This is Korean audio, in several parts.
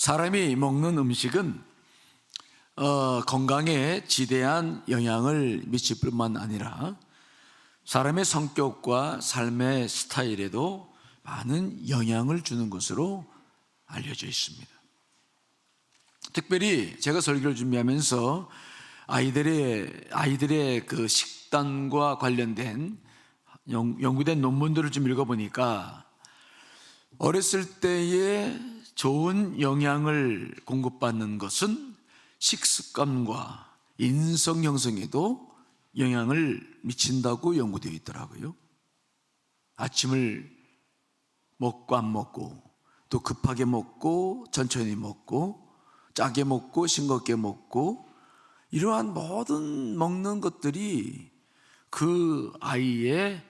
사람이 먹는 음식은 건강에 지대한 영향을 미칠 뿐만 아니라 사람의 성격과 삶의 스타일에도 많은 영향을 주는 것으로 알려져 있습니다. 특별히 제가 설교를 준비하면서 아이들의 그 식단과 관련된 연구된 논문들을 좀 읽어보니까 어렸을 때에 좋은 영양을 공급받는 것은 식습관과 인성 형성에도 영향을 미친다고 연구되어 있더라고요. 아침을 먹고 안 먹고, 또 급하게 먹고 천천히 먹고, 짜게 먹고 싱겁게 먹고, 이러한 모든 먹는 것들이 그 아이의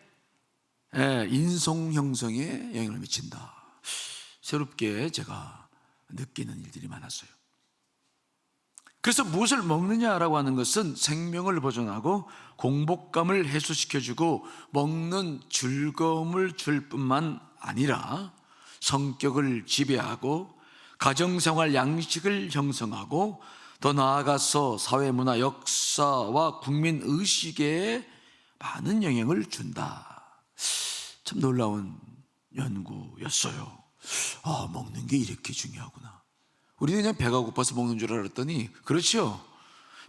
인성 형성에 영향을 미친다. 새롭게 제가 느끼는 일들이 많았어요. 그래서 무엇을 먹느냐라고 하는 것은 생명을 보존하고 공복감을 해소시켜주고 먹는 즐거움을 줄 뿐만 아니라 성격을 지배하고 가정생활 양식을 형성하고 더 나아가서 사회문화 역사와 국민의식에 많은 영향을 준다. 참 놀라운 연구였어요. 먹는 게 이렇게 중요하구나. 우리는 그냥 배가 고파서 먹는 줄 알았더니, 그렇죠?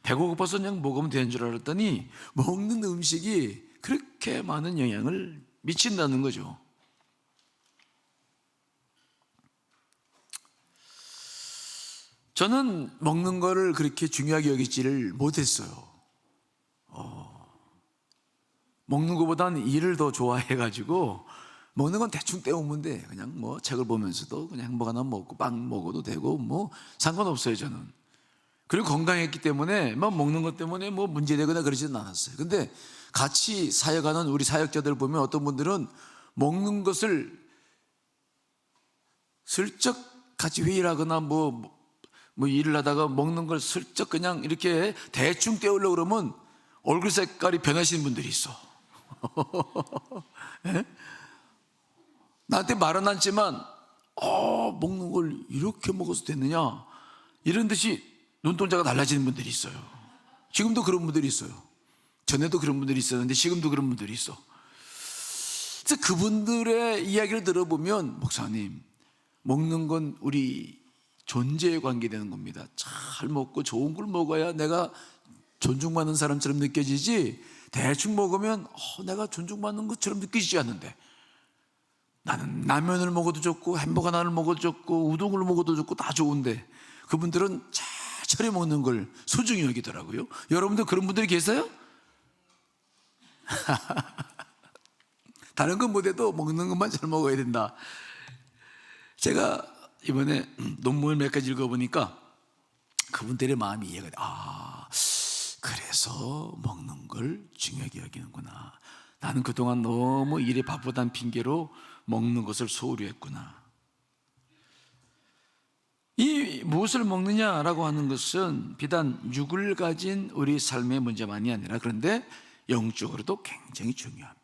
배가 고파서 그냥 먹으면 되는 줄 알았더니 먹는 음식이 그렇게 많은 영향을 미친다는 거죠. 저는 먹는 거를 그렇게 중요하게 여기지를 못했어요. 먹는 것보다는 일을 더 좋아해가지고 먹는 건 대충 때우면 돼. 그냥 뭐 책을 보면서도 그냥 햄버거 하나 먹고 빵 먹어도 되고 뭐 상관없어요, 저는. 그리고 건강했기 때문에 뭐 먹는 것 때문에 뭐 문제되거나 그러지는 않았어요. 근데 같이 사역하는 우리 사역자들 보면 어떤 분들은 먹는 것을 슬쩍 같이 회의를 하거나 뭐 일을 하다가 먹는 걸 슬쩍 그냥 이렇게 대충 때우려고 그러면 얼굴 색깔이 변하시는 분들이 있어. 네? 나한테 말은 않지만 먹는 걸 이렇게 먹어서 됐느냐 이런 듯이 눈동자가 달라지는 분들이 있어요. 지금도 그런 분들이 있어요. 전에도 그런 분들이 있었는데 지금도 그런 분들이 있어. 그래서 그분들의 이야기를 들어보면, 목사님, 먹는 건 우리 존재에 관계되는 겁니다. 잘 먹고 좋은 걸 먹어야 내가 존중받는 사람처럼 느껴지지, 대충 먹으면 내가 존중받는 것처럼 느껴지지 않는데, 나는 라면을 먹어도 좋고 햄버거 하나를 먹어도 좋고 우동을 먹어도 좋고 다 좋은데 그분들은 차례 먹는 걸 소중히 여기더라고요. 여러분도 그런 분들이 계세요? 다른 건 못해도 먹는 것만 잘 먹어야 된다. 제가 이번에 논문을 몇 가지 읽어보니까 그분들의 마음이 이해가 돼. 그래서 먹는 걸 중요하게 여기는구나. 나는 그동안 너무 일에 바쁘다는 핑계로 먹는 것을 소홀히 했구나. 이 무엇을 먹느냐라고 하는 것은 비단 육을 가진 우리 삶의 문제만이 아니라, 그런데 영적으로도 굉장히 중요합니다.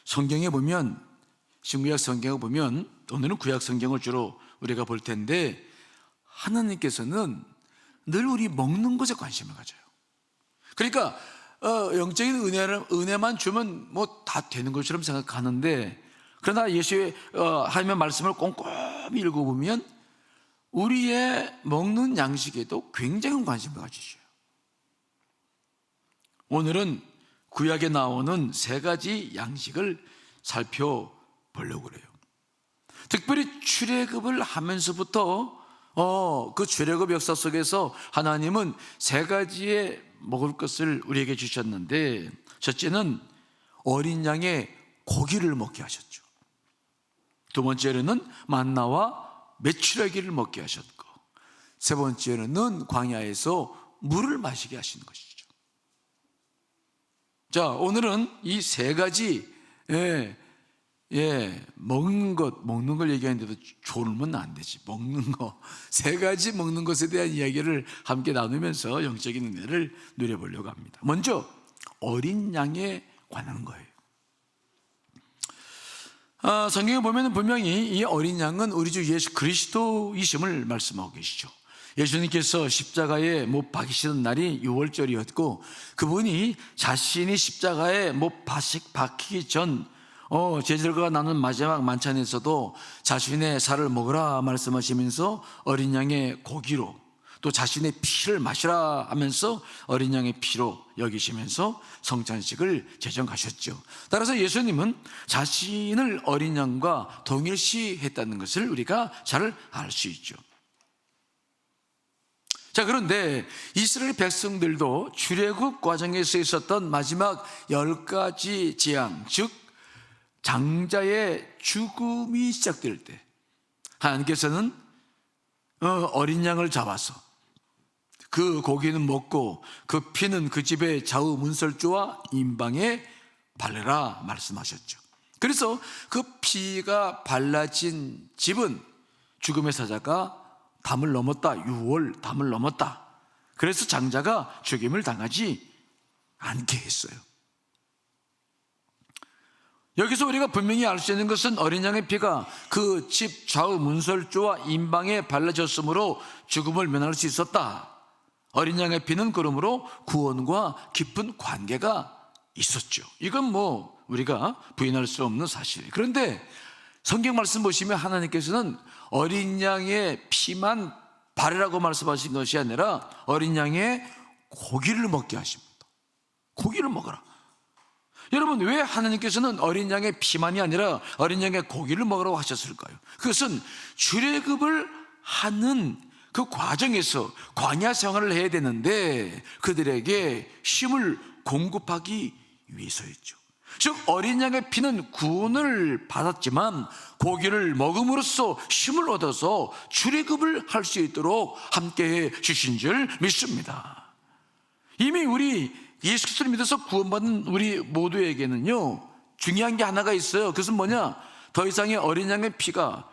성경에 보면, 신구약 성경에 보면, 오늘은 구약 성경을 주로 우리가 볼 텐데, 하나님께서는 늘 우리 먹는 것에 관심을 가져요. 그러니까 영적인 은혜만 주면 뭐 다 되는 것처럼 생각하는데, 그러나 예수의 하나님의 말씀을 꼼꼼히 읽어보면 우리의 먹는 양식에도 굉장한 관심을 가지셔요. 오늘은 구약에 나오는 세 가지 양식을 살펴보려고 그래요. 특별히 출애굽을 하면서부터 그 출애굽 역사 속에서 하나님은 세 가지의 먹을 것을 우리에게 주셨는데, 첫째는 어린 양의 고기를 먹게 하셨죠. 두 번째로는 만나와 메추라기를 먹게 하셨고, 세 번째로는 광야에서 물을 마시게 하시는 것이죠. 자, 오늘은 이 세 가지 먹는 걸 얘기하는데도 졸으면 안 되지. 먹는 거, 세 가지 먹는 것에 대한 이야기를 함께 나누면서 영적인 은혜를 누려보려고 합니다. 먼저 어린 양에 관한 거예요. 성경에 보면 분명히 이 어린 양은 우리 주 예수 그리스도이심을 말씀하고 계시죠. 예수님께서 십자가에 못 박히시던 날이 6월절이었고 그분이 자신이 십자가에 못 박히기 전 제자들과 나눈 마지막 만찬에서도 자신의 살을 먹으라 말씀하시면서 어린 양의 고기로 또 자신의 피를 마시라 하면서 어린 양의 피로 여기시면서 성찬식을 제정하셨죠. 따라서 예수님은 자신을 어린 양과 동일시했다는 것을 우리가 잘 알 수 있죠. 자, 그런데 이스라엘 백성들도 출애굽 과정에서 있었던 마지막 10가지 재앙, 즉 장자의 죽음이 시작될 때 하나님께서는 어린 양을 잡아서 그 고기는 먹고 그 피는 그 집의 좌우 문설주와 임방에 발라라 말씀하셨죠. 그래서 그 피가 발라진 집은 죽음의 사자가 담을 넘었다, 6월 담을 넘었다. 그래서 장자가 죽임을 당하지 않게 했어요. 여기서 우리가 분명히 알 수 있는 것은 어린 양의 피가 그 집 좌우 문설주와 임방에 발라졌으므로 죽음을 면할 수 있었다. 어린 양의 피는 그러므로 구원과 깊은 관계가 있었죠. 이건 우리가 부인할 수 없는 사실이에요. 그런데 성경 말씀 보시면 하나님께서는 어린 양의 피만 바르라고 말씀하신 것이 아니라 어린 양의 고기를 먹게 하십니다. 고기를 먹어라. 여러분, 왜 하나님께서는 어린 양의 피만이 아니라 어린 양의 고기를 먹으라고 하셨을까요? 그것은 출애굽을 하는 그 과정에서 광야 생활을 해야 되는데 그들에게 힘을 공급하기 위해서였죠. 즉 어린 양의 피는 구원을 받았지만 고기를 먹음으로써 힘을 얻어서 출애굽을 할 수 있도록 함께해 주신 줄 믿습니다. 이미 우리 예수 그리스도를 믿어서 구원받은 우리 모두에게는요 중요한 게 하나가 있어요. 그것은 뭐냐? 더 이상의 어린 양의 피가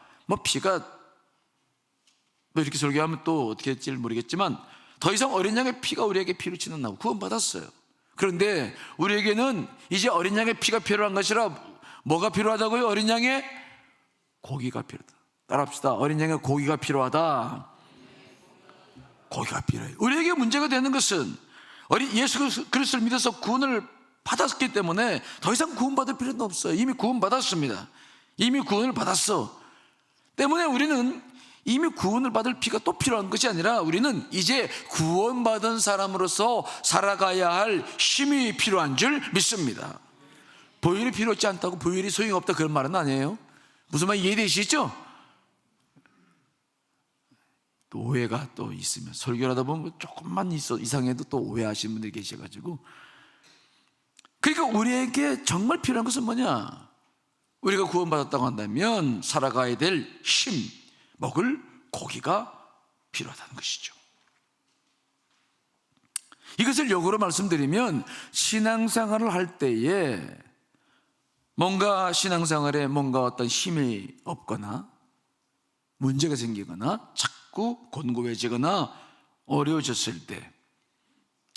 이렇게 설교하면 또 어떻게 할지 모르겠지만 더 이상 어린 양의 피가 우리에게 피로치는 나고 구원받았어요. 그런데 우리에게는 이제 어린 양의 피가 필요한 것이라 뭐가 필요하다고요? 어린 양의 고기가 필요하다. 따라합시다. 어린 양의 고기가 필요하다. 고기가 필요해요. 우리에게 문제가 되는 것은 예수 그리스도를 믿어서 구원을 받았기 때문에 더 이상 구원받을 필요는 없어요. 이미 구원받았습니다. 이미 구원을 받았어. 때문에 우리는 이미 구원을 받을 피가 또 필요한 것이 아니라 우리는 이제 구원받은 사람으로서 살아가야 할 힘이 필요한 줄 믿습니다. 보혈이 필요하지 않다고 보혈이 소용없다 그런 말은 아니에요. 무슨 말 이해되시죠? 또 오해가 또 있으면 설교를 하다 보면 조금만 이상해도 또 오해하시는 분들이 계셔가지고, 그러니까 우리에게 정말 필요한 것은 뭐냐? 우리가 구원받았다고 한다면 살아가야 될 힘, 먹을 고기가 필요하다는 것이죠. 이것을 역으로 말씀드리면 신앙생활을 할 때에 뭔가 신앙생활에 뭔가 어떤 힘이 없거나 문제가 생기거나 자꾸 곤고해지거나 어려워졌을 때,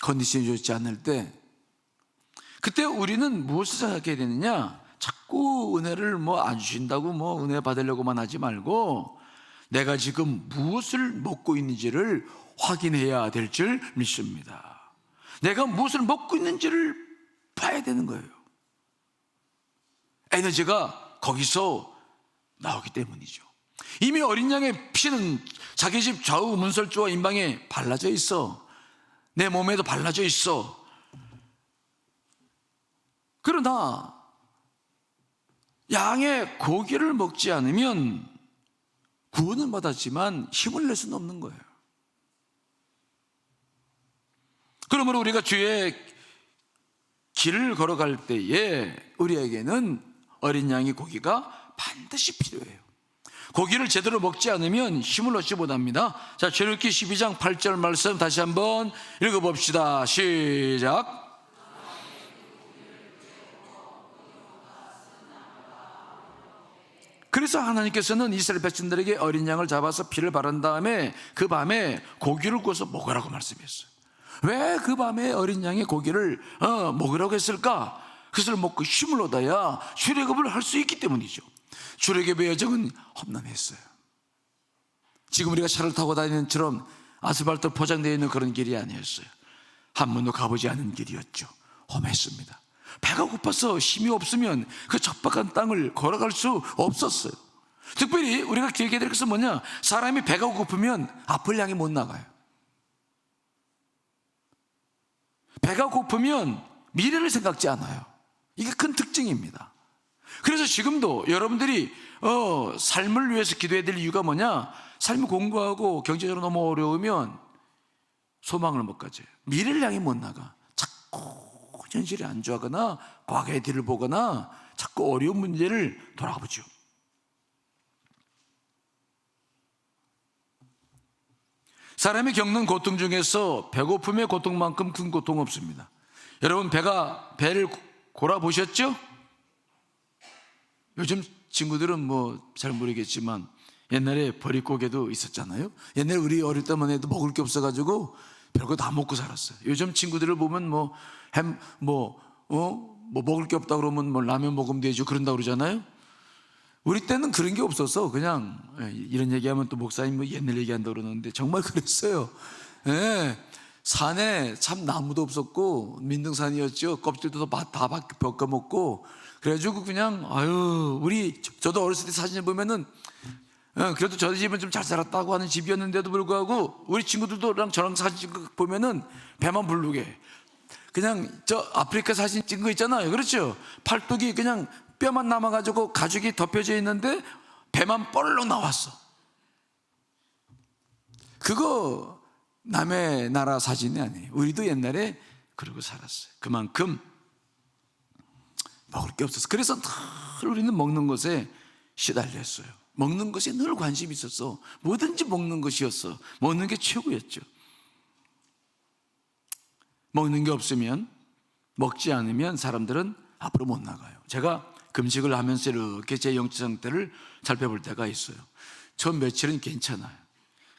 컨디션이 좋지 않을 때, 그때 우리는 무엇을 생각해야 되느냐? 자꾸 은혜를 안 주신다고 은혜 받으려고만 하지 말고 내가 지금 무엇을 먹고 있는지를 확인해야 될 줄 믿습니다. 내가 무엇을 먹고 있는지를 봐야 되는 거예요. 에너지가 거기서 나오기 때문이죠. 이미 어린 양의 피는 자기 집 좌우 문설주와 임방에 발라져 있어. 내 몸에도 발라져 있어. 그러나 양의 고기를 먹지 않으면 구원은 받았지만 힘을 낼 수는 없는 거예요. 그러므로 우리가 주의 길을 걸어갈 때에 우리에게는 어린 양의 고기가 반드시 필요해요. 고기를 제대로 먹지 않으면 힘을 얻지 못합니다. 자, 출애굽기 12장 8절 말씀 다시 한번 읽어봅시다. 시작. 그래서 하나님께서는 이스라엘 백성들에게 어린 양을 잡아서 피를 바른 다음에 그 밤에 고기를 구워서 먹으라고 말씀했어요. 왜 그 밤에 어린 양의 고기를 먹으라고 했을까? 그것을 먹고 힘을 얻어야 출애굽을 할 수 있기 때문이죠. 출애굽의 여정은 험난했어요. 지금 우리가 차를 타고 다니는 처럼 아스팔트 포장되어 있는 그런 길이 아니었어요. 한 번도 가보지 않은 길이었죠. 험했습니다. 배가 고파서 힘이 없으면 그 척박한 땅을 걸어갈 수 없었어요. 특별히 우리가 기억해야 될 것은 뭐냐, 사람이 배가 고프면 앞을 향해 못 나가요. 배가 고프면 미래를 생각지 않아요. 이게 큰 특징입니다. 그래서 지금도 여러분들이 삶을 위해서 기도해야 될 이유가 뭐냐, 삶이 공부하고 경제적으로 너무 어려우면 소망을 못 가져요. 미래를 향해 못 나가. 자꾸 현실이 안 좋아하거나 과거의 뒤를 보거나 자꾸 어려운 문제를 돌아보죠. 사람이 겪는 고통 중에서 배고픔의 고통만큼 큰 고통 없습니다. 여러분, 배를 골아보셨죠? 요즘 친구들은 뭐 잘 모르겠지만 옛날에 보릿고개도 있었잖아요. 옛날에 우리 어릴 때만 해도 먹을 게 없어가지고 별거 다 먹고 살았어요. 요즘 친구들을 보면 먹을 게 없다 그러면 뭐 라면 먹으면 되죠, 그런다 그러잖아요. 우리 때는 그런 게 없어서 그냥 이런 얘기하면 또 목사님 뭐 옛날 얘기한다 그러는데 정말 그랬어요. 예. 산에 참 나무도 없었고 민둥산이었죠. 껍질도 다 벗겨 먹고 그래가지고 그냥 저도 어렸을 때 사진을 보면은 그래도 저희 집은 좀 잘 살았다고 하는 집이었는데도 불구하고 우리 친구들도랑 저랑 사진 찍고 보면은 배만 부르게 그냥 저 아프리카 사진 찍은 거 있잖아요. 그렇죠? 팔뚝이 그냥 뼈만 남아가지고 가죽이 덮여져 있는데 배만 볼록 나왔어. 그거 남의 나라 사진이 아니에요. 우리도 옛날에 그러고 살았어요. 그만큼 먹을 게 없었어. 그래서 늘 우리는 먹는 것에 시달렸어요. 먹는 것에 늘 관심이 있었어. 뭐든지 먹는 것이었어. 먹는 게 최고였죠. 먹는 게 없으면, 먹지 않으면 사람들은 앞으로 못 나가요. 제가 금식을 하면서 이렇게 제 영적 상태를 살펴볼 때가 있어요. 처음 며칠은 괜찮아요.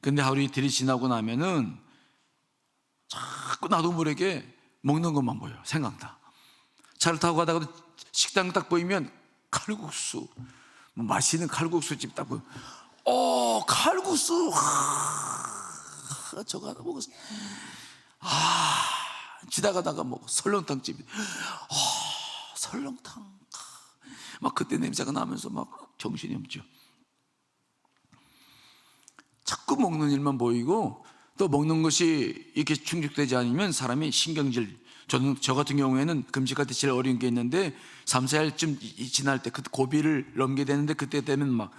근데 하루 이틀이 지나고 나면은 자꾸 나도 모르게 먹는 것만 보여요. 생각나. 차를 타고 가다가도 식당 딱 보이면 칼국수, 맛있는 칼국수 집 딱 보면 칼국수 저거 하나 먹었어. 지나가다가 설렁탕 집이 설렁탕 막 그때 냄새가 나면서 막 정신이 없죠. 자꾸 먹는 일만 보이고 또 먹는 것이 이렇게 충족되지 않으면 사람이 신경질, 저 같은 경우에는 금식할 때 제일 어려운 게 있는데 3, 4일쯤 지날 때 그때 고비를 넘게 되는데 그때 되면 막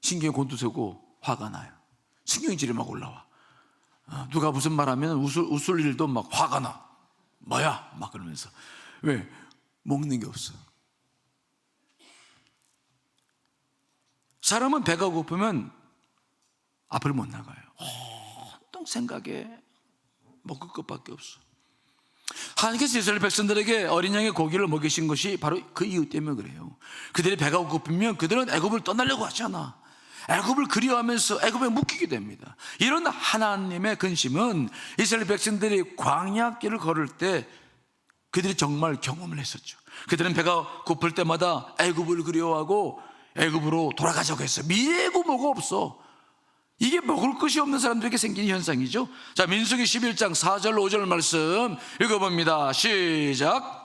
신경이 곤두서고 화가 나요. 신경질이 막 올라와. 누가 무슨 말 하면 웃을 일도 막 화가 나. 뭐야? 막 그러면서. 왜? 먹는 게 없어. 사람은 배가 고프면 앞을 못 나가요. 온통 생각에 먹을 것밖에 없어. 하나님께서 이스라엘 백성들에게 어린 양의 고기를 먹이신 것이 바로 그 이유 때문에 그래요. 그들이 배가 고프면 그들은 애굽을 떠나려고 하잖아. 애굽을 그리워하면서 애굽에 묶이게 됩니다. 이런 하나님의 근심은 이스라엘 백성들이 광야길을 걸을 때 그들이 정말 경험을 했었죠. 그들은 배가 고플 때마다 애굽을 그리워하고 애굽으로 돌아가자고 했어요. 미래고 뭐가 없어. 이게 먹을 것이 없는 사람들에게 생긴 현상이죠. 자, 민수기 11장 4절 5절 말씀 읽어봅니다. 시작.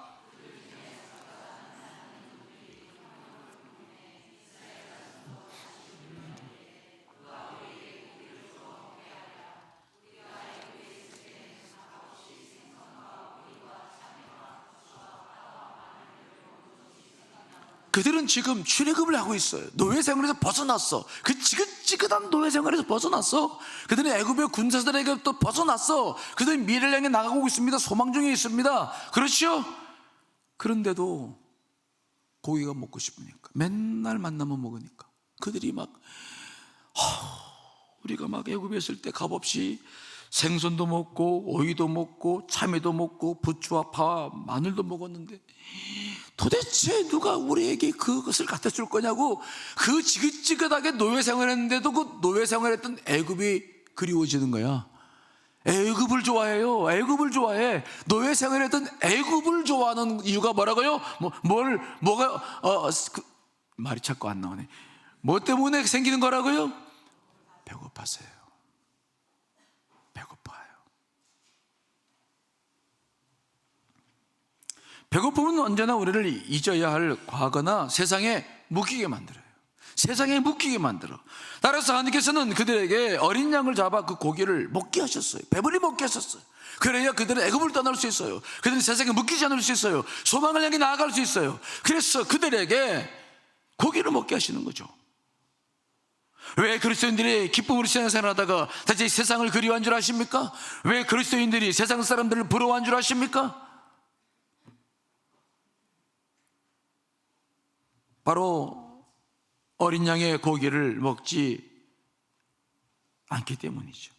그들은 지금 출애굽을 하고 있어요. 노예 생활에서 벗어났어. 그 지긋지긋한 노예 생활에서 벗어났어. 그들은 애굽의 군사들에게 또 벗어났어. 그들은 미래를 향해 나가고 있습니다. 소망 중에 있습니다. 그렇죠? 그런데도 고기가 먹고 싶으니까 맨날 만나면 먹으니까 그들이 막 우리가 막 애굽에 있을 때 값없이 생선도 먹고 오이도 먹고 참외도 먹고 부추와 파와 마늘도 먹었는데 도대체 누가 우리에게 그것을 갖다 줄 거냐고 그 지긋지긋하게 노예 생활했는데도 그 노예 생활했던 애굽이 그리워지는 거야. 애굽을 좋아해요. 애굽을 좋아해. 노예 생활했던 애굽을 좋아하는 이유가 뭐라고요? 말이 자꾸 안 나오네. 뭐 때문에 생기는 거라고요? 배고파서요. 배고파요. 배고픔은 언제나 우리를 잊어야 할 과거나 세상에 묶이게 만들어요. 세상에 묶이게 만들어. 따라서 하나님께서는 그들에게 어린 양을 잡아 그 고기를 먹게 하셨어요. 배불리 먹게 하셨어요. 그래야 그들은 애굽을 떠날 수 있어요. 그들은 세상에 묶이지 않을 수 있어요. 소망을 향해 나아갈 수 있어요. 그래서 그들에게 고기를 먹게 하시는 거죠. 왜 그리스도인들이 기쁨으로 신앙생활하다가 다시 세상을 그리워한 줄 아십니까? 왜 그리스도인들이 세상 사람들을 부러워한 줄 아십니까? 바로 어린 양의 고기를 먹지 않기 때문이죠.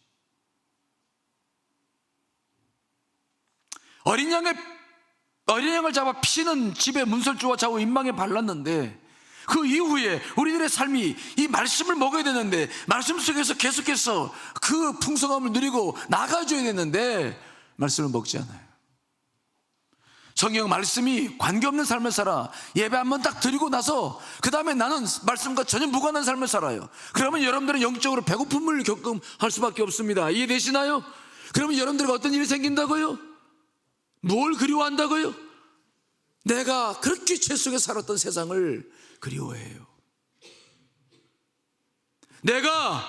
어린 양을 잡아 피는 집에 문설주와 좌우 인방에 발랐는데 그 이후에 우리들의 삶이 이 말씀을 먹어야 되는데 말씀 속에서 계속해서 그 풍성함을 누리고 나가줘야 되는데 말씀을 먹지 않아요. 성경 말씀이 관계없는 삶을 살아. 예배 한번 딱 드리고 나서 그 다음에 나는 말씀과 전혀 무관한 삶을 살아요. 그러면 여러분들은 영적으로 배고픔을 겪할 수밖에 없습니다. 이해되시나요? 그러면 여러분들에게 어떤 일이 생긴다고요? 뭘 그리워한다고요? 내가 그렇게 죄 속에 살았던 세상을 그리워해요. 내가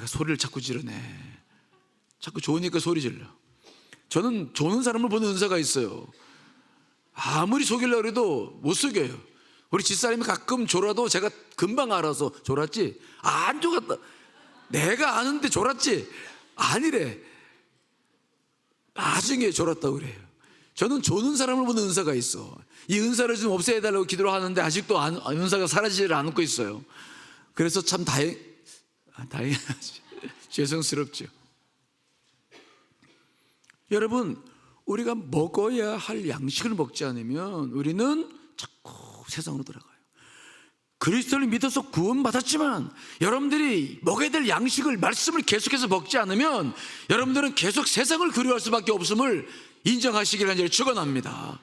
소리를 자꾸 지르네. 자꾸 좋으니까 소리 질러. 저는 조는 사람을 보는 은사가 있어요. 아무리 속이려고 해도 못 속여요. 우리 집사람이 가끔 졸아도 제가 금방 알아서 졸았지? 안 졸았다. 내가 아는데 졸았지? 아니래. 나중에 졸았다고 그래요. 저는 조는 사람을 보는 은사가 있어. 이 은사를 좀 없애달라고 기도를 하는데 아직도 은사가 사라지질 않고 있어요. 그래서 참 다행하지. 죄송스럽죠. 여러분, 우리가 먹어야 할 양식을 먹지 않으면 우리는 자꾸 세상으로 돌아가요. 그리스도를 믿어서 구원받았지만 여러분들이 먹어야 될 양식을, 말씀을 계속해서 먹지 않으면 여러분들은 계속 세상을 그리워할 수밖에 없음을 인정하시기를 간절히 축원합니다.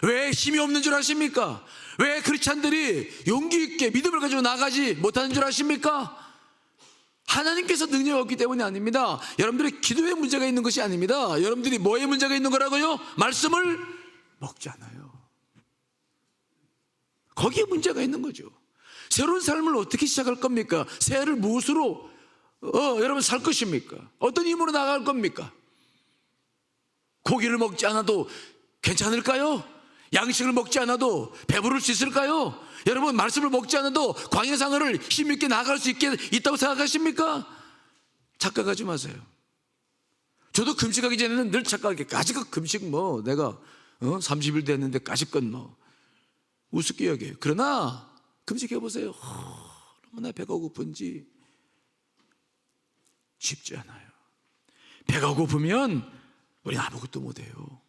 왜 힘이 없는 줄 아십니까? 왜 크리스찬들이 용기 있게 믿음을 가지고 나가지 못하는 줄 아십니까? 하나님께서 능력이 없기 때문이 아닙니다. 여러분들의 기도에 문제가 있는 것이 아닙니다. 여러분들이 뭐에 문제가 있는 거라고요? 말씀을 먹지 않아요. 거기에 문제가 있는 거죠. 새로운 삶을 어떻게 시작할 겁니까? 새해를 무엇으로 여러분 살 것입니까? 어떤 힘으로 나갈 겁니까? 고기를 먹지 않아도 괜찮을까요? 양식을 먹지 않아도 배부를 수 있을까요? 여러분, 말씀을 먹지 않아도 광야생활을 힘있게 나아갈 수 있다고 생각하십니까? 착각하지 마세요. 저도 금식하기 전에는 늘 착각하게 까짓것 금식 내가 30일 됐는데 까짓것 우습게 여겨요. 그러나 금식해보세요. 얼마나 배가 고픈지 쉽지 않아요. 배가 고프면 우리는 아무것도 못해요.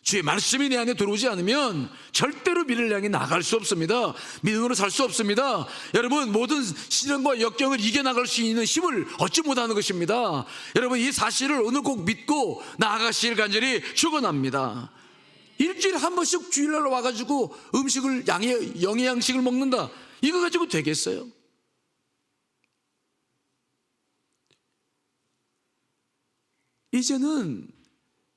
주의 말씀이 내 안에 들어오지 않으면 절대로 미래를 향해 나갈 수 없습니다. 믿음으로 살 수 없습니다. 여러분, 모든 시련과 역경을 이겨나갈 수 있는 힘을 얻지 못하는 것입니다. 여러분, 이 사실을 오늘 꼭 믿고 나아가시길 간절히 축원합니다. 일주일에 한 번씩 주일날 와가지고 음식을 영의 양식을 먹는다, 이거 가지고 되겠어요? 이제는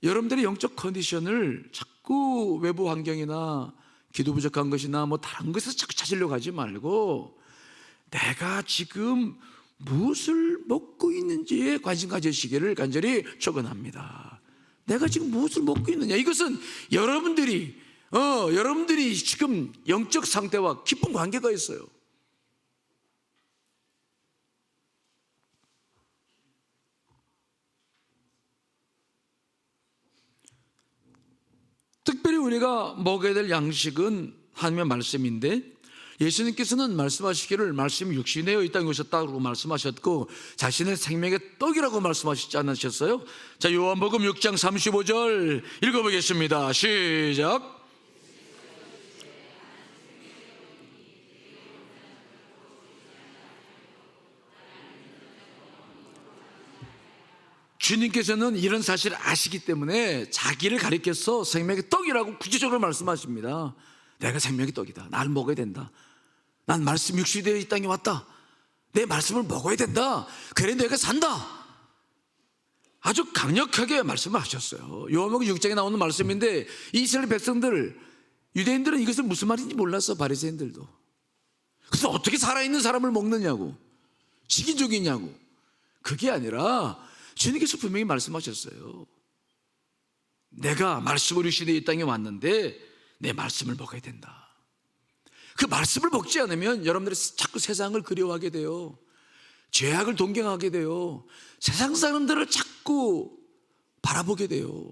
여러분들의 영적 컨디션을 자꾸 외부 환경이나 기도 부족한 것이나 다른 것에서 자꾸 찾으려고 하지 말고 내가 지금 무엇을 먹고 있는지에 관심 가지시기를 간절히 축원합니다. 내가 지금 무엇을 먹고 있느냐, 이것은 여러분들이 지금 영적 상태와 깊은 관계가 있어요. 특별히 우리가 먹어야 될 양식은 하나님의 말씀인데, 예수님께서는 말씀하시기를 말씀이 육신이 되어 이 땅에 오셨다고 말씀하셨고 자신의 생명의 떡이라고 말씀하시지 않으셨어요? 자, 요한복음 6장 35절 읽어보겠습니다. 시작. 주님께서는 이런 사실을 아시기 때문에 자기를 가리켜서 생명의 떡이라고 구체적으로 말씀하십니다. 내가 생명의 떡이다. 날 먹어야 된다. 난 말씀 육신이 되어 이 땅에 왔다. 내 말씀을 먹어야 된다. 그래 내가 산다. 아주 강력하게 말씀을 하셨어요. 요한복음 6장에 나오는 말씀인데 이스라엘 백성들, 유대인들은 이것을 무슨 말인지 몰랐어. 바리새인들도. 그래서 어떻게 살아있는 사람을 먹느냐고, 식인종이냐고. 그게 아니라 주님께서 분명히 말씀하셨어요. 내가 말씀으로 육신이 이 땅에 왔는데 내 말씀을 먹어야 된다. 그 말씀을 먹지 않으면 여러분들이 자꾸 세상을 그리워하게 돼요. 죄악을 동경하게 돼요. 세상 사람들을 자꾸 바라보게 돼요.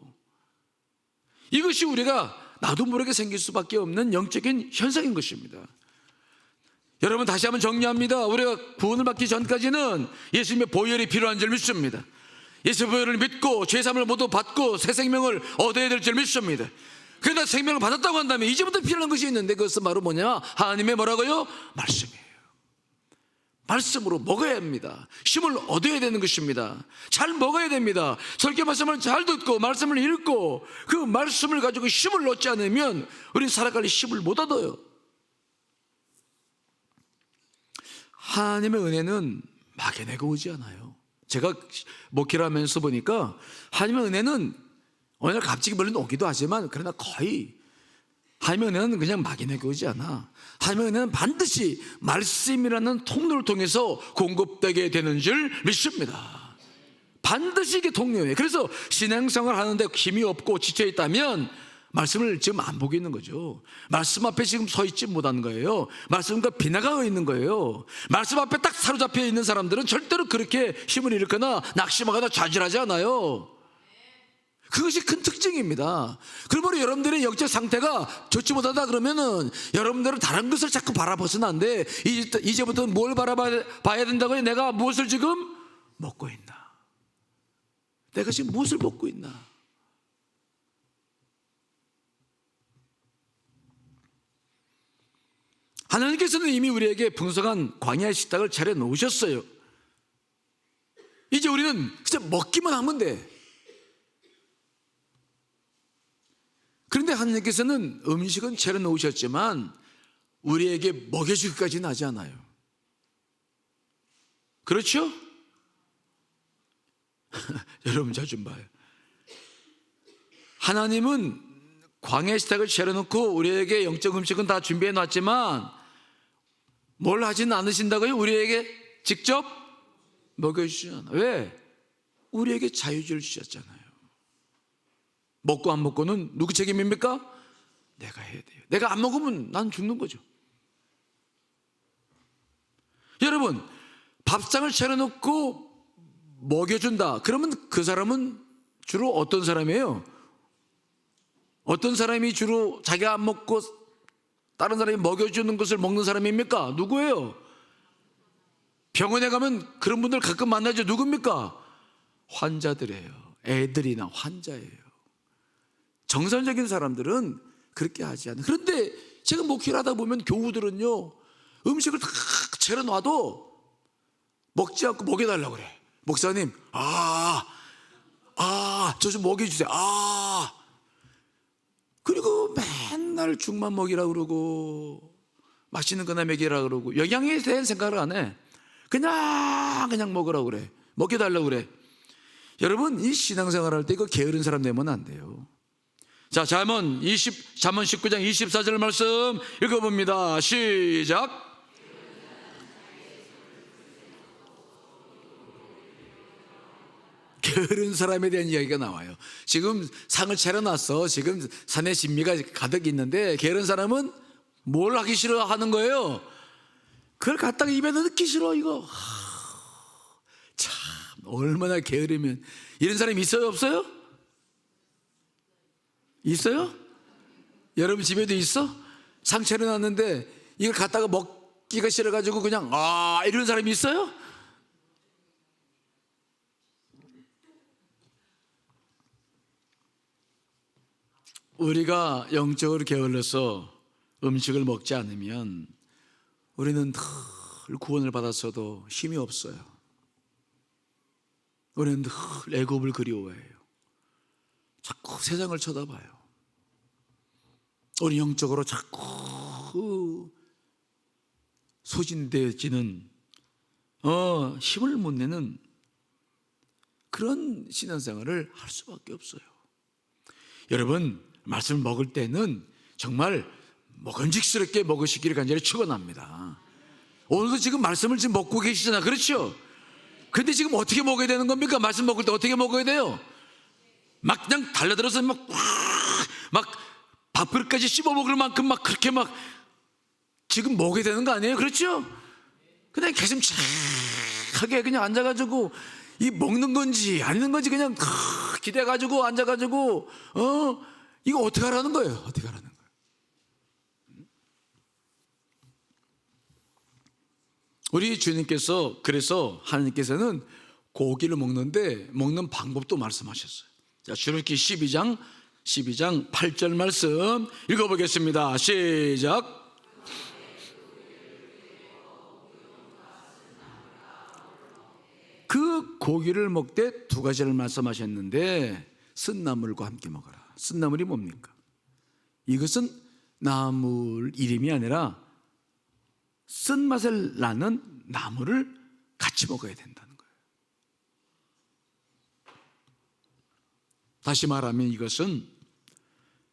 이것이 우리가 나도 모르게 생길 수밖에 없는 영적인 현상인 것입니다. 여러분, 다시 한번 정리합니다. 우리가 구원을 받기 전까지는 예수님의 보혈이 필요한 줄 믿습니다. 예수 보혈을 믿고 죄사함을 모두 받고 새 생명을 얻어야 될 줄 믿습니다. 그러나 생명을 받았다고 한다면 이제부터 필요한 것이 있는데 그것은 바로 뭐냐? 하나님의 뭐라고요? 말씀이에요. 말씀으로 먹어야 합니다. 힘을 얻어야 되는 것입니다. 잘 먹어야 됩니다. 설교 말씀을 잘 듣고 말씀을 읽고 그 말씀을 가지고 힘을 얻지 않으면 우리는 살아갈 힘을 못 얻어요. 하나님의 은혜는 막연하게 오지 않아요. 제가 목회를 하면서 보니까 하나님의 은혜는 어느 날 갑자기 물론 오기도 하지만 그러나 거의 하나님의 은혜는 그냥 막연하게 오지 않아. 하나님의 은혜는 반드시 말씀이라는 통로를 통해서 공급되게 되는 줄 믿습니다. 반드시 이게 통로예요. 그래서 신앙생활 하는데 힘이 없고 지쳐있다면 말씀을 지금 안 보고 있는 거죠. 말씀 앞에 지금 서 있지 못하는 거예요. 말씀과 비나가 있는 거예요. 말씀 앞에 딱 사로잡혀 있는 사람들은 절대로 그렇게 힘을 잃거나 낙심하거나 좌절하지 않아요. 그것이 큰 특징입니다. 그러므로 여러분들의 영적 상태가 좋지 못하다 그러면은 여러분들은 다른 것을 자꾸 바라보서는 안 돼. 이제부터는 뭘 바라봐야 된다고요? 내가 무엇을 지금 먹고 있나? 내가 지금 무엇을 먹고 있나? 하나님께서는 이미 우리에게 풍성한 광야의 식탁을 차려 놓으셨어요. 이제 우리는 진짜 먹기만 하면 돼. 그런데 하나님께서는 음식은 차려 놓으셨지만 우리에게 먹여주기까지는 하지 않아요. 그렇죠? 여러분 저 좀 봐요. 하나님은 광야의 식탁을 차려놓고 우리에게 영적 음식은 다 준비해 놨지만 뭘 하지는 않으신다고요? 우리에게 직접 먹여주시잖아요. 왜? 우리에게 자유를 주셨잖아요. 먹고 안 먹고는 누구 책임입니까? 내가 해야 돼요. 내가 안 먹으면 난 죽는 거죠. 여러분, 밥상을 차려놓고 먹여준다. 그러면 그 사람은 주로 어떤 사람이에요? 어떤 사람이 주로 자기가 안 먹고 다른 사람이 먹여주는 것을 먹는 사람입니까? 누구예요? 병원에 가면 그런 분들 가끔 만나죠. 누굽니까? 환자들이에요. 애들이나 환자예요. 정상적인 사람들은 그렇게 하지 않아요. 그런데 제가 목회를 하다 보면 교우들은요, 음식을 다 차려놔도 먹지 않고 먹여달라고 그래. 목사님, 저 좀 먹여주세요. 그리고 맨날 죽만 먹이라고 그러고 맛있는 거나 먹이라 그러고 영양에 대한 생각을 안 해. 그냥 먹으라고 그래. 먹여달라고 그래. 여러분, 이 신앙생활 할 때 이거 게으른 사람 되면 안 돼요. 자, 잠언 19장 24절 말씀 읽어봅니다. 시작. 게으른 사람에 대한 이야기가 나와요. 지금 상을 차려놨어. 지금 산에 진미가 가득 있는데 게으른 사람은 뭘 하기 싫어 하는 거예요? 그걸 갖다가 입에 넣기 싫어. 이거 참 얼마나 게으르면. 이런 사람 있어요 없어요? 있어요? 여러분 집에도 있어? 상 차려놨는데 이걸 갖다가 먹기가 싫어가지고 그냥 이런 사람이 있어요? 우리가 영적으로 게을러서 음식을 먹지 않으면 우리는 늘 구원을 받았어도 힘이 없어요. 우리는 늘 애굽을 그리워해요. 자꾸 세상을 쳐다봐요. 우리 영적으로 자꾸 소진되어지는 힘을 못 내는 그런 신앙생활을 할 수밖에 없어요. 여러분, 말씀을 먹을 때는 정말 먹음직스럽게 먹으시기를 간절히 축원합니다. 오늘도 지금 말씀을 지금 먹고 계시잖아, 그렇죠? 근데 지금 어떻게 먹어야 되는 겁니까? 말씀 먹을 때 어떻게 먹어야 돼요? 막 그냥 달려들어서 막 밥그릇까지 씹어 먹을 만큼 막 그렇게 막 지금 먹어야 되는 거 아니에요? 그렇죠? 그냥 계속 착하게 그냥 앉아가지고 이 먹는 건지 아니는 건지 그냥 기대가지고 앉아가지고 이거 어떻게 하라는 거예요? 어떻게 하라는 거예요? 우리 주님께서 그래서 하나님께서는 고기를 먹는데 먹는 방법도 말씀하셨어요. 자, 출애굽기 12장 8절 말씀 읽어보겠습니다. 시작. 그 고기를 먹되 두 가지를 말씀하셨는데 쓴 나물과 함께 먹어라. 쓴 나물이 뭡니까? 이것은 나물 이름이 아니라 쓴맛을 나는 나물을 같이 먹어야 된다는 거예요. 다시 말하면 이것은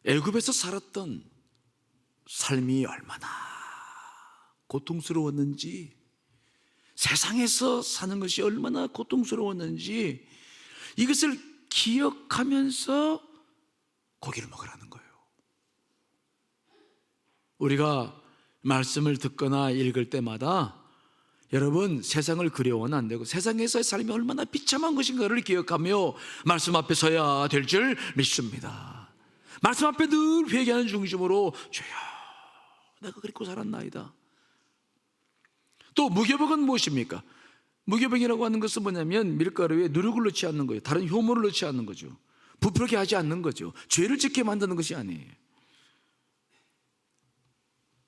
애굽에서 살았던 삶이 얼마나 고통스러웠는지, 세상에서 사는 것이 얼마나 고통스러웠는지 이것을 기억하면서 고기를 먹으라는 거예요. 우리가 말씀을 듣거나 읽을 때마다 여러분, 세상을 그리워는 안 되고 세상에서의 삶이 얼마나 비참한 것인가를 기억하며 말씀 앞에 서야 될 줄 믿습니다. 말씀 앞에 늘 회개하는 중심으로 주여 내가 그리고 살았나이다. 또 무교병은 무엇입니까? 무교병이라고 하는 것은 뭐냐면 밀가루에 누룩을 넣지 않는 거예요. 다른 효모를 넣지 않는 거죠. 부풀게 하지 않는 거죠. 죄를 짓게 만드는 것이 아니에요.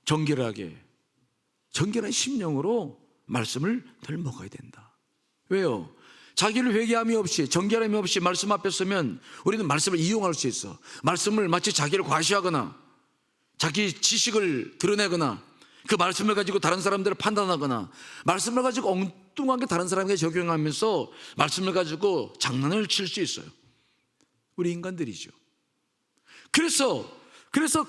정결한 심령으로 말씀을 늘 먹어야 된다. 왜요? 자기를 회개함이 없이 정결함이 없이 말씀 앞에 서면 우리는 말씀을 이용할 수 있어. 말씀을 마치 자기를 과시하거나 자기 지식을 드러내거나 그 말씀을 가지고 다른 사람들을 판단하거나 말씀을 가지고 엉뚱하게 다른 사람에게 적용하면서 말씀을 가지고 장난을 칠 수 있어요. 우리 인간들이죠. 그래서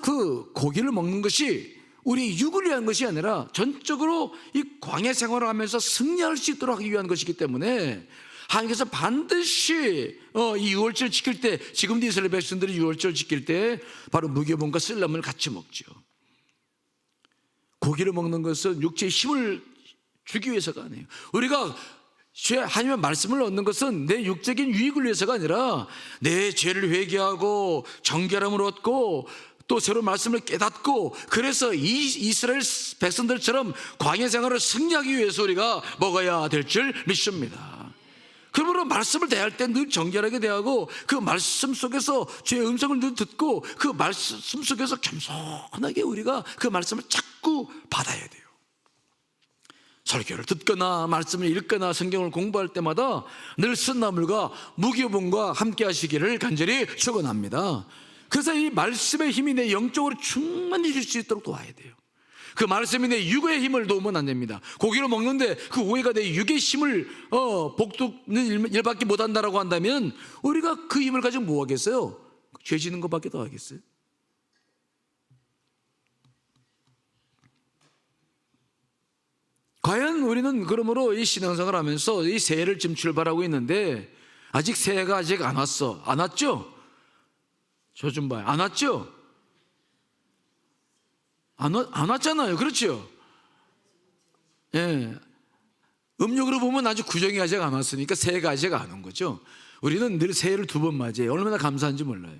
그 고기를 먹는 것이 우리 육을 위한 것이 아니라 전적으로 이 광야 생활을 하면서 승리할 수 있도록 하기 위한 것이기 때문에 하나님께서 반드시 이 유월절을 지킬 때, 지금도 이스라엘 백성들이 유월절을 지킬 때 바로 무교병과 쓸나물을 같이 먹죠. 고기를 먹는 것은 육체의 힘을 주기 위해서가 아니에요. 우리가 하나님의 말씀을 얻는 것은 내 육적인 유익을 위해서가 아니라 내 죄를 회개하고 정결함을 얻고 또 새로운 말씀을 깨닫고, 그래서 이스라엘 백성들처럼 광야 생활을 승리하기 위해서 우리가 먹어야 될 줄 믿습니다. 그러므로 말씀을 대할 때 늘 정결하게 대하고 그 말씀 속에서 주의 음성을 늘 듣고 그 말씀 속에서 겸손하게 우리가 그 말씀을 자꾸 받아야 돼요. 설교를 듣거나 말씀을 읽거나 성경을 공부할 때마다 늘 쓴나물과 무교병과 함께 하시기를 간절히 축원합니다. 그래서 이 말씀의 힘이 내 영적으로 충만해질 수 있도록 도와야 돼요. 그 말씀이 내 육의 힘을 도우면 안 됩니다. 고기를 먹는데 그 고기가 내 육의 힘을 복돋는 일밖에 못한다라고 한다면 우리가 그 힘을 가지고 뭐 하겠어요? 죄 지는 것밖에 더 하겠어요? 과연 우리는 그러므로 이 신앙생활을 하면서 이 새해를 지금 출발하고 있는데 아직 새해가 아직 안 왔어. 안 왔죠? 저 좀 봐요. 안 왔죠? 안 왔잖아요. 그렇죠? 예. 음력으로 보면 아직 구정이 아직 안 왔으니까 새해가 아직 안 온 거죠. 우리는 늘 새해를 2번 맞이해요. 얼마나 감사한지 몰라요.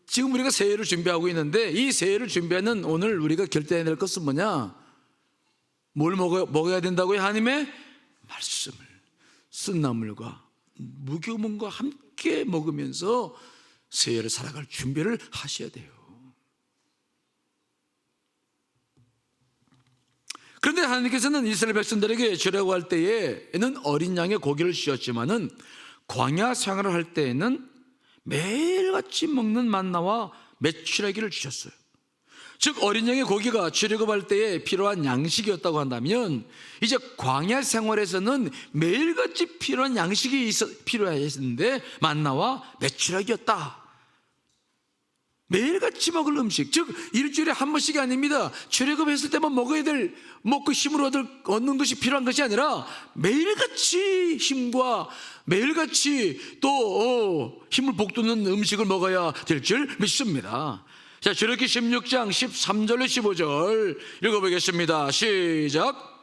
지금 우리가 새해를 준비하고 있는데 이 새해를 준비하는 오늘 우리가 결단해야 될 것은 뭐냐? 뭘 먹어야 된다고요? 하나님의 말씀을 쓴나물과 무교병과 함께 먹으면서 새해를 살아갈 준비를 하셔야 돼요. 그런데 하나님께서는 이스라엘 백성들에게 주라고 할 때에는 어린 양의 고기를 주셨지만은 광야 생활을 할 때에는 매일같이 먹는 만나와 메추라기를 주셨어요. 즉 어린 양의 고기가 출애굽할 때에 필요한 양식이었다고 한다면, 이제 광야 생활에서는 매일같이 필요한 양식이 필요했는데 만나와 메추라기였다. 매일같이 먹을 음식, 즉 일주일에 한 번씩이 아닙니다. 출애굽했을 때만 먹어야 될, 먹고 힘을 얻는 것이 필요한 것이 아니라 매일같이 힘과 매일같이 또 힘을 북돋는 음식을 먹어야 될 줄 믿습니다. 자, 출애굽기 16장 13절로 15절 읽어보겠습니다. 시작.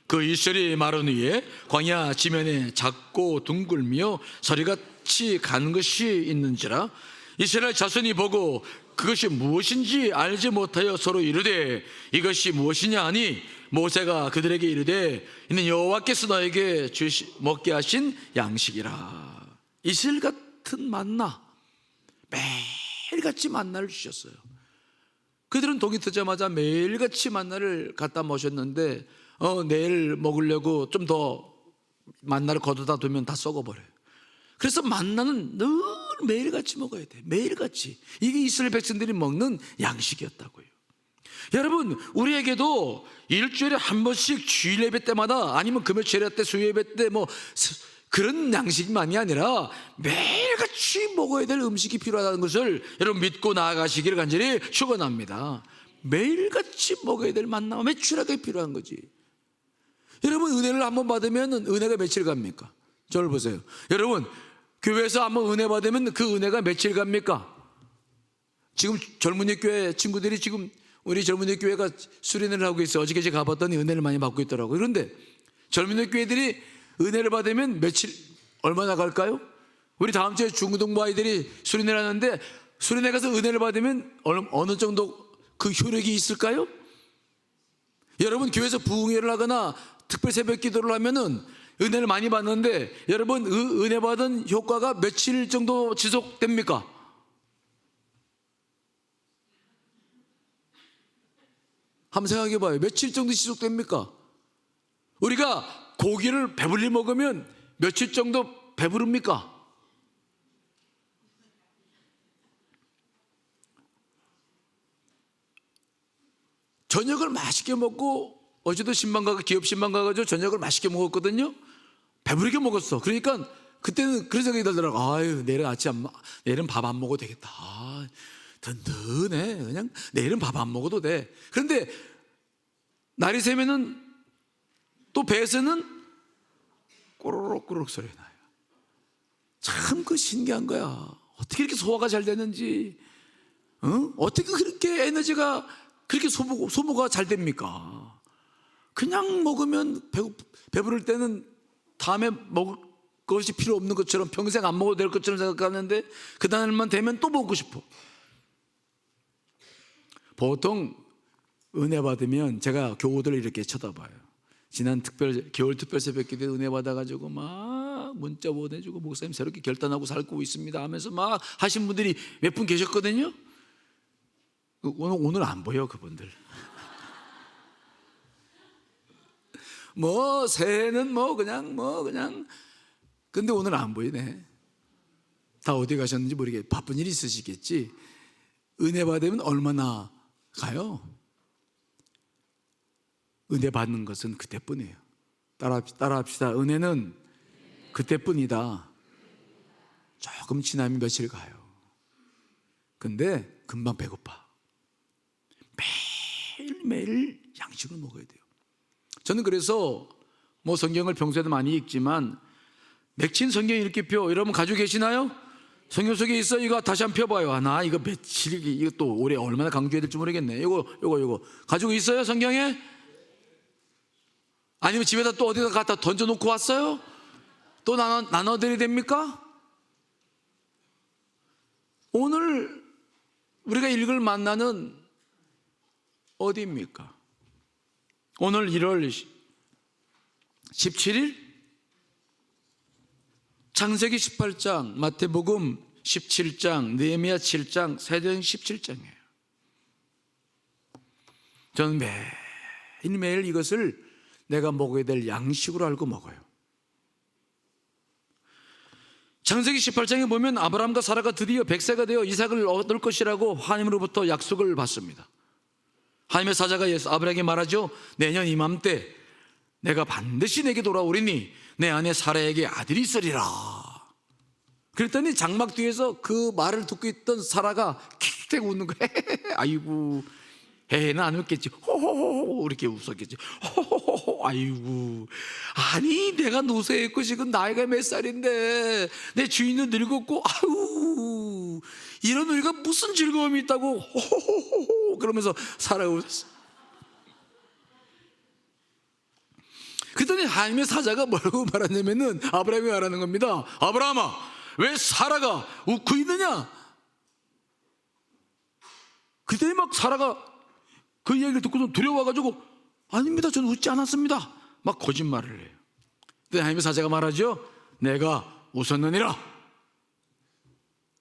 그 이슬이 마른 위에 광야 지면에 작고 둥글며 서리같이 간 것이 있는지라 이스라엘 자손이 보고 그것이 무엇인지 알지 못하여 서로 이르되 이것이 무엇이냐 하니 모세가 그들에게 이르되 이는 여호와께서 너에게 먹게 하신 양식이라. 이슬 같은 만나, 매일같이 만나를 주셨어요. 그들은 동이 트자마자 매일같이 만나를 갖다 모셨는데 내일 먹으려고 좀 더 만나를 걷어다 두면 다 썩어버려요. 그래서 만나는 늘 매일같이 먹어야 돼. 매일같이. 이게 이스라엘 백성들이 먹는 양식이었다고요. 여러분, 우리에게도 일주일에 한 번씩 주일 예배 때마다, 아니면 금요 주일 때 수요 예배 때 그런 양식만이 아니라 매일같이 먹어야 될 음식이 필요하다는 것을 여러분 믿고 나아가시기를 간절히 축원합니다. 매일같이 먹어야 될 만나와 메추라기가 필요한 거지. 여러분, 은혜를 한번 받으면 은혜가 며칠 갑니까? 저를 보세요. 여러분, 교회에서 한번 은혜 받으면 그 은혜가 며칠 갑니까? 지금 젊은이 교회 친구들이 지금 우리 젊은이 교회가 수련회를 하고 있어요. 어저께 제가 가봤더니 은혜를 많이 받고 있더라고요. 그런데 젊은이 교회들이 은혜를 받으면 며칠, 얼마나 갈까요? 우리 다음 주에 중고등부 아이들이 수련회를 하는데 수련회 가서 은혜를 받으면 어느 정도 그 효력이 있을까요? 여러분, 교회에서 부흥회를 하거나 특별 새벽 기도를 하면은 은혜를 많이 받는데 여러분, 은혜 받은 효과가 며칠 정도 지속됩니까? 한번 생각해 봐요. 며칠 정도 지속됩니까? 우리가 고기를 배불리 먹으면 며칠 정도 배부릅니까? 저녁을 맛있게 먹고, 어제도 기업 신방 가가지고 저녁을 맛있게 먹었거든요. 배부르게 먹었어. 그러니까 그때는 그런 생각이 들더라고. 아유, 내일은 밥 안 먹어도 되겠다. 든든해. 그냥 내일은 밥 안 먹어도 돼. 그런데 날이 새면은 또 배에서는 꼬르륵 소리 나요. 참 그 신기한 거야. 어떻게 이렇게 소화가 잘 되는지, 어떻게 그렇게 에너지가 그렇게 소모가 잘 됩니까? 그냥 먹으면 배부를 때는 다음에 먹을 것이 필요 없는 것처럼, 평생 안 먹어도 될 것처럼 생각하는데 그 다음만 되면 또 먹고 싶어. 보통 은혜 받으면 제가 교우들을 이렇게 쳐다봐요. 지난 겨울 특별 새벽기도에 은혜 받아가지고 막 문자 보내주고 목사님 새롭게 결단하고 살고 있습니다 하면서 막 하신 분들이 몇 분 계셨거든요. 오늘 안 보여, 그분들. 새해는 그냥 근데 오늘 안 보이네. 다 어디 가셨는지 모르겠. 바쁜 일 있으시겠지. 은혜 받으면 얼마나 가요? 은혜 받는 것은 그때뿐이에요. 따라합시다. 은혜는 그때뿐이다. 조금 지나면 며칠 가요. 근데 금방 배고파. 매일매일 양식을 먹어야 돼요. 저는 그래서 성경을 평소에도 많이 읽지만 맥힌 성경 읽기표 여러분 가지고 계시나요? 성경 속에 있어. 이거 다시 한번 펴봐요. 나 이거 이거 또 올해 얼마나 강조해야 될지 모르겠네. 이거 가지고 있어요, 성경에? 아니면 집에다 또 어디다 갖다 던져놓고 왔어요? 또 나눠드려야 됩니까? 오늘 우리가 읽을 만나는 어디입니까? 오늘 1월 17일 창세기 18장, 마태복음 17장, 느헤미야 7장, 사도행 17장이에요. 저는 매일매일 이것을 내가 먹어야 될 양식으로 알고 먹어요. 창세기 18장에 보면 아브라함과 사라가 드디어 100세가 되어 이삭을 얻을 것이라고 하나님으로부터 약속을 받습니다. 하나님의 사자가 아브라함에게 말하죠. 내년 이맘때 내가 반드시 내게 돌아오리니 내 아내 사라에게 아들이 있으리라. 그랬더니 장막 뒤에서 그 말을 듣고 있던 사라가 킥킥 웃는 거예요. 아이고, 해는 안 웃겠지. 호호호 이렇게 웃었겠지. 호호호 아이고, 아니 내가 노쇠했고 지금 나이가 몇 살인데 내 주인은 늙었고 아우 이런 우리가 무슨 즐거움이 있다고 호호호 그러면서 사라가 웃었어. 그랬더니 하나님의 사자가 뭐라고 말하냐면은 아브라함이 말하는 겁니다. 아브라함아, 왜 사라가 웃고 있느냐? 그랬더니 막 사라가 그 이야기를 듣고서 두려워가지고 아닙니다, 저는 웃지 않았습니다, 막 거짓말을 해요. 근데 하나님의 사자가 말하죠. 내가 웃었느니라.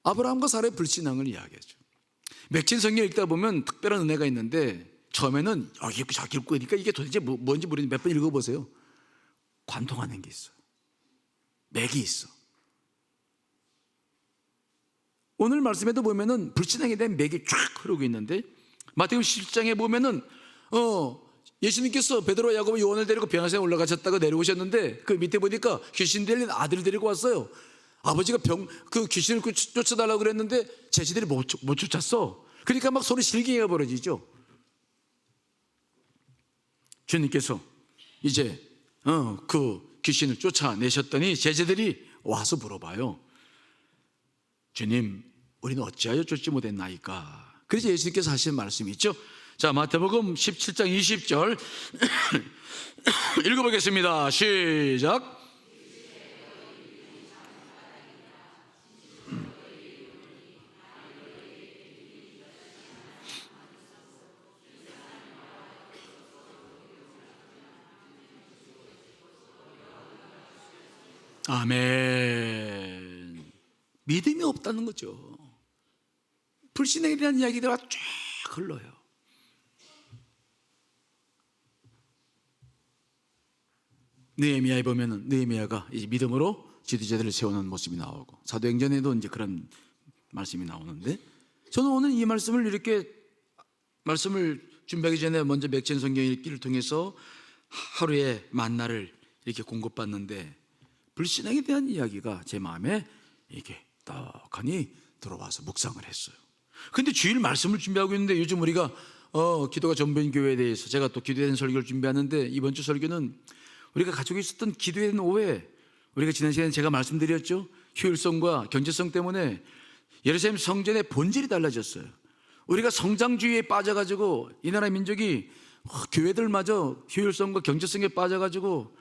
아브라함과 사라의 불신앙을 이야기하죠. 맥진 성경 읽다 보면 특별한 은혜가 있는데 처음에는 여기 읽고 저기 읽고 그러니까 이게 도대체 뭔지 모르는데 몇 번 읽어보세요. 관통하는 게 있어. 맥이 있어. 오늘 말씀에도 보면은 불신앙에 대한 맥이 쫙 흐르고 있는데 마태복음 17장에 보면은 예수님께서 베드로와 야고보 요한을 데리고 변화산에 올라가셨다가 내려오셨는데 그 밑에 보니까 귀신 들린 아들을 데리고 왔어요. 아버지가 그 귀신을 쫓아달라고 그랬는데 제자들이 못 쫓았어. 그러니까 막 서로 실갱이가 벌어지죠. 주님께서 이제 그 귀신을 쫓아내셨더니 제자들이 와서 물어봐요. 주님, 우리는 어찌하여 쫓지 못했나이까? 그래서 예수님께서 하신 말씀이 있죠. 자, 마태복음 17장 20절 읽어보겠습니다. 시작. 아멘. 믿음이 없다는 거죠. 불신에 대한 이야기가 쫙 흘러요. 느헤미야에 보면은 느헤미야가 이제 믿음으로 지도자들을 세우는 모습이 나오고 사도행전에도 이제 그런 말씀이 나오는데 저는 오늘 이 말씀을 이렇게 말씀을 준비하기 전에 먼저 맥진 성경 읽기를 통해서 하루에 만나를 이렇게 공급받는데 불신앙에 대한 이야기가 제 마음에 이게 떡하니 들어와서 묵상을 했어요. 근데 주일 말씀을 준비하고 있는데 요즘 우리가 기도가 전부인 교회에 대해서 제가 또 기도에 대한 설교를 준비하는데 이번 주 설교는 우리가 가지고 있었던 기도에 대한 오해, 우리가 지난 시간에 제가 말씀드렸죠. 효율성과 경제성 때문에 예루살렘 성전의 본질이 달라졌어요. 우리가 성장주의에 빠져가지고 이 나라 민족이 교회들마저 효율성과 경제성에 빠져가지고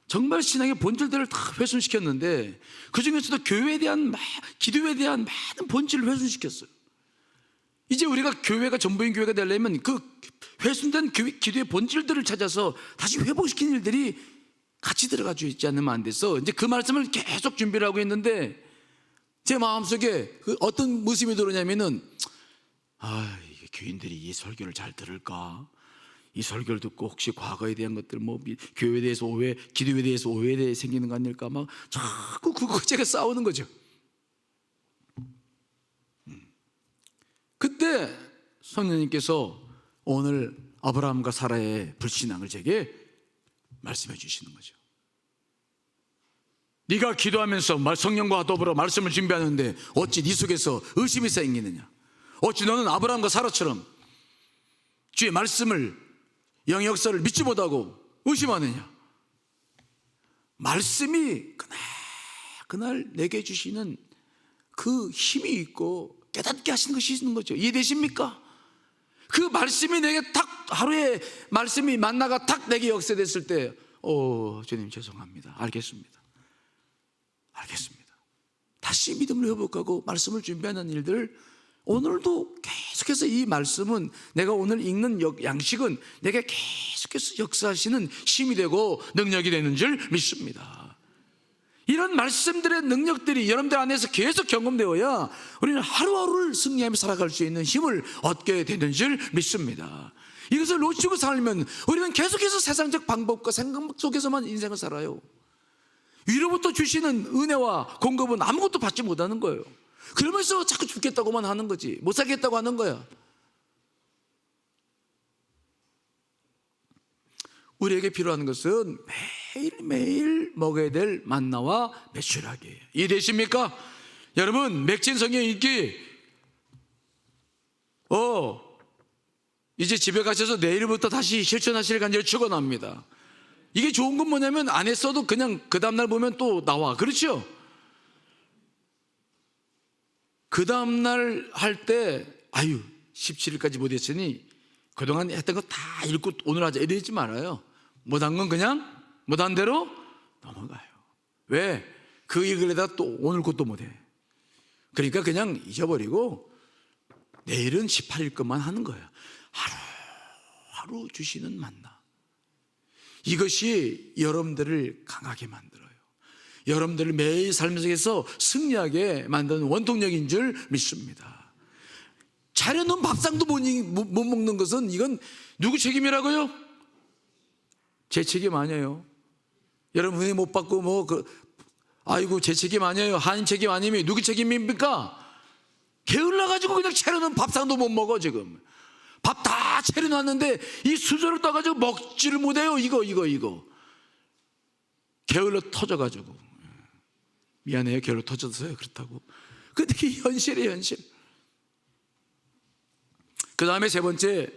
정말 신앙의 본질들을 다 훼손시켰는데 그중에서도 교회에 대한 기도에 대한 많은 본질을 훼손시켰어요. 이제 우리가 교회가 전부인 교회가 되려면 그 훼손된 기도의 본질들을 찾아서 다시 회복시키는 일들이 같이 들어가 있지 않으면 안 돼서 이제 그 말씀을 계속 준비를 하고 있는데 제 마음속에 그 어떤 모습이 들어오냐면은 이게 교인들이 이 설교를 잘 들을까? 이 설교를 듣고 혹시 과거에 대한 것들 교회에 대해서 오해, 기도에 대해서 오해에 대해 생기는 거 아닐까 막 자꾸 그거 제가 싸우는 거죠. 그때 성령님께서 오늘 아브라함과 사라의 불신앙을 제게 말씀해 주시는 거죠. 네가 기도하면서 성령과 더불어 말씀을 준비하는데 어찌 네 속에서 의심이 생기느냐? 어찌 너는 아브라함과 사라처럼 주의 말씀을 영의 역사를 믿지 못하고 의심하느냐? 말씀이 그날 내게 주시는 그 힘이 있고 깨닫게 하시는 것이 있는 거죠. 이해되십니까? 그 말씀이 내게 딱 하루에 말씀이 만나가 딱 내게 역사됐을 때 주님 죄송합니다. 알겠습니다. 다시 믿음을 회복하고 말씀을 준비하는 일들 오늘도 계속해서 이 말씀은 내가 오늘 읽는 양식은 내게 계속해서 역사하시는 힘이 되고 능력이 되는 줄 믿습니다. 이런 말씀들의 능력들이 여러분들 안에서 계속 경험되어야 우리는 하루하루를 승리하며 살아갈 수 있는 힘을 얻게 되는 줄 믿습니다. 이것을 놓치고 살면 우리는 계속해서 세상적 방법과 생각 속에서만 인생을 살아요. 위로부터 주시는 은혜와 공급은 아무것도 받지 못하는 거예요. 그러면서 자꾸 죽겠다고만 하는 거지, 못 살겠다고 하는 거야. 우리에게 필요한 것은 매일매일 먹어야 될 만나와 메추라기예요. 이해되십니까? 여러분, 맥진 성경 읽기 이제 집에 가셔서 내일부터 다시 실천하실 간절히 축원합니다. 이게 좋은 건 뭐냐면 안 했어도 그냥 그 다음날 보면 또 나와. 그렇죠? 그 다음날 할 때 17일까지 못했으니 그동안 했던 거 다 읽고 오늘 하자 이러지 말아요. 못한 건 그냥 못한 대로 넘어가요. 왜? 그 읽으려다 또 오늘 것도 못해. 그러니까 그냥 잊어버리고 내일은 18일 것만 하는 거예요. 하루 주시는 만나. 이것이 여러분들을 강하게 만들어요. 여러분들을 매일 삶 속에서 승리하게 만드는 원동력인 줄 믿습니다. 차려놓은 밥상도 못 먹는 것은 이건 누구 책임이라고요? 제 책임 아니에요. 여러분 은혜 못 받고 제 책임 아니에요. 하나님 책임 아니면 누구 책임입니까? 게을러가지고 그냥 차려놓은 밥상도 못 먹어. 지금 밥 다 차려놨는데 이 수저를 떠가지고 먹지를 못해요. 이거 게을러 터져가지고. 미안해요, 게을러 터졌어요. 그렇다고. 근데 이게 현실이에요, 현실. 그 다음에 세 번째,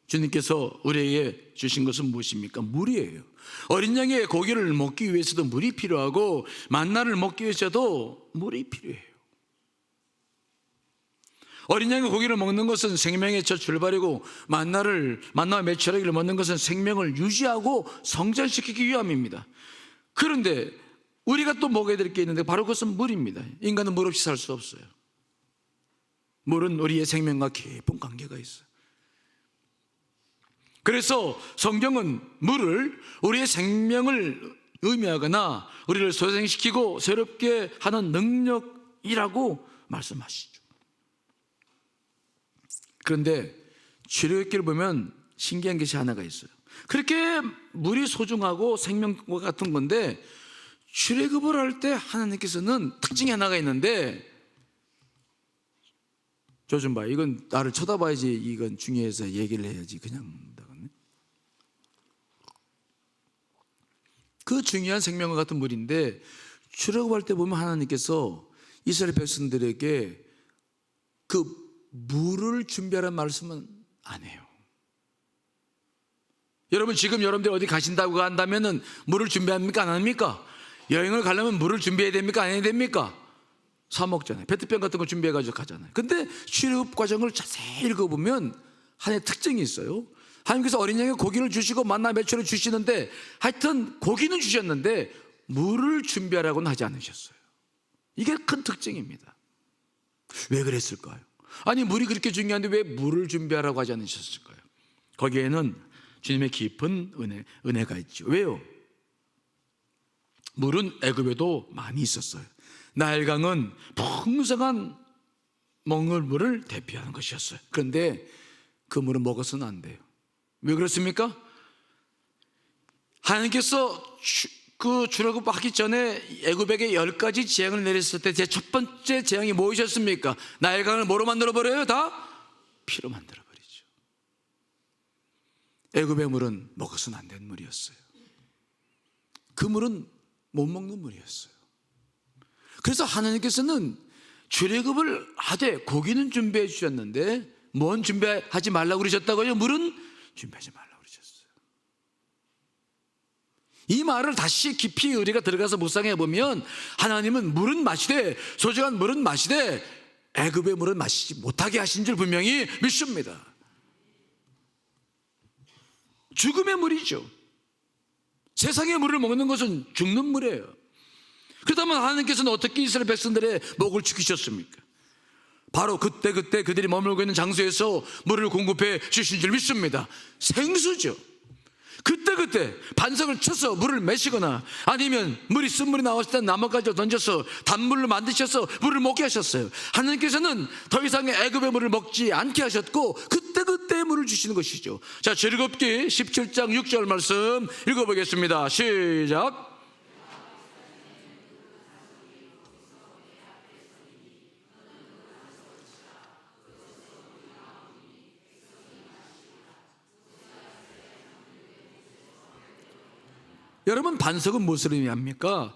주님께서 우리에게 주신 것은 무엇입니까? 물이에요. 어린 양의 고기를 먹기 위해서도 물이 필요하고 만나를 먹기 위해서도 물이 필요해요. 어린 양의 고기를 먹는 것은 생명의 첫 출발이고 만나와 메추라기를 먹는 것은 생명을 유지하고 성장시키기 위함입니다. 그런데 우리가 또 먹어야 될 게 있는데 바로 그것은 물입니다. 인간은 물 없이 살 수 없어요. 물은 우리의 생명과 깊은 관계가 있어요. 그래서 성경은 물을 우리의 생명을 의미하거나 우리를 소생시키고 새롭게 하는 능력이라고 말씀하시죠. 그런데 출애굽기를 보면 신기한 것이 하나가 있어요. 그렇게 물이 소중하고 생명과 같은 건데 출애굽을 할 때 하나님께서는 특징이 하나가 있는데, 저 좀 봐. 이건 나를 쳐다봐야지 이건 중요해서 얘기를 해야지 그냥. 그 중요한 생명과 같은 물인데 출애굽할 때 보면 하나님께서 이스라엘 백성들에게 그 물을 준비하라는 말씀은 안 해요. 여러분 지금 여러분들 어디 가신다고 한다면은 물을 준비합니까? 안 합니까? 여행을 가려면 물을 준비해야 됩니까? 안 해야 됩니까? 사 먹잖아요. 페트병 같은 거 준비해가지고 가잖아요. 근데 출애굽 과정을 자세히 읽어보면 하나의 특징이 있어요. 하나님께서 어린 양의 고기를 주시고 만나 메추를 주시는데 하여튼 고기는 주셨는데 물을 준비하라고는 하지 않으셨어요. 이게 큰 특징입니다. 왜 그랬을까요? 아니 물이 그렇게 중요한데 왜 물을 준비하라고 하지 않으셨을까요? 거기에는 주님의 깊은 은혜가 있죠. 왜요? 물은 애굽에도 많이 있었어요. 나일강은 풍성한 먹을 물을 대표하는 것이었어요. 그런데 그 물은 먹어서는 안 돼요. 왜 그렇습니까? 하나님께서 그 출애굽하기 전에 애굽에게 10가지 재앙을 내렸을 때 제 첫 번째 재앙이 무엇이었습니까? 나일강을 뭐로 만들어버려요? 다 피로 만들어버리죠. 애굽의 물은 먹어서는 안 되는 물이었어요. 그 물은 못 먹는 물이었어요. 그래서 하나님께서는 출애굽을 하되 고기는 준비해 주셨는데 뭔 준비하지 말라고 그러셨다고요? 물은 준비하지 말라고 그러셨어요. 이 말을 다시 깊이 우리가 들어가서 묵상해 보면 하나님은 물은 마시되 소중한 물은 마시되 애굽의 물은 마시지 못하게 하신 줄 분명히 믿습니다. 죽음의 물이죠. 세상의 물을 먹는 것은 죽는 물이에요. 그렇다면 하나님께서는 어떻게 이스라엘 백성들의 목을 지키셨습니까? 바로 그때 그들이 머물고 있는 장소에서 물을 공급해 주신 줄 믿습니다. 생수죠. 그때 반석을 쳐서 물을 마시거나 아니면 물이 쓴물이 나왔을 때 나뭇가지를 던져서 단물로 만드셔서 물을 먹게 하셨어요. 하나님께서는 더 이상의 애굽의 물을 먹지 않게 하셨고 그때그때 물을 주시는 것이죠. 자, 즐겁게 17장 6절 말씀 읽어보겠습니다. 시작. 여러분, 반석은 무엇을 의미합니까?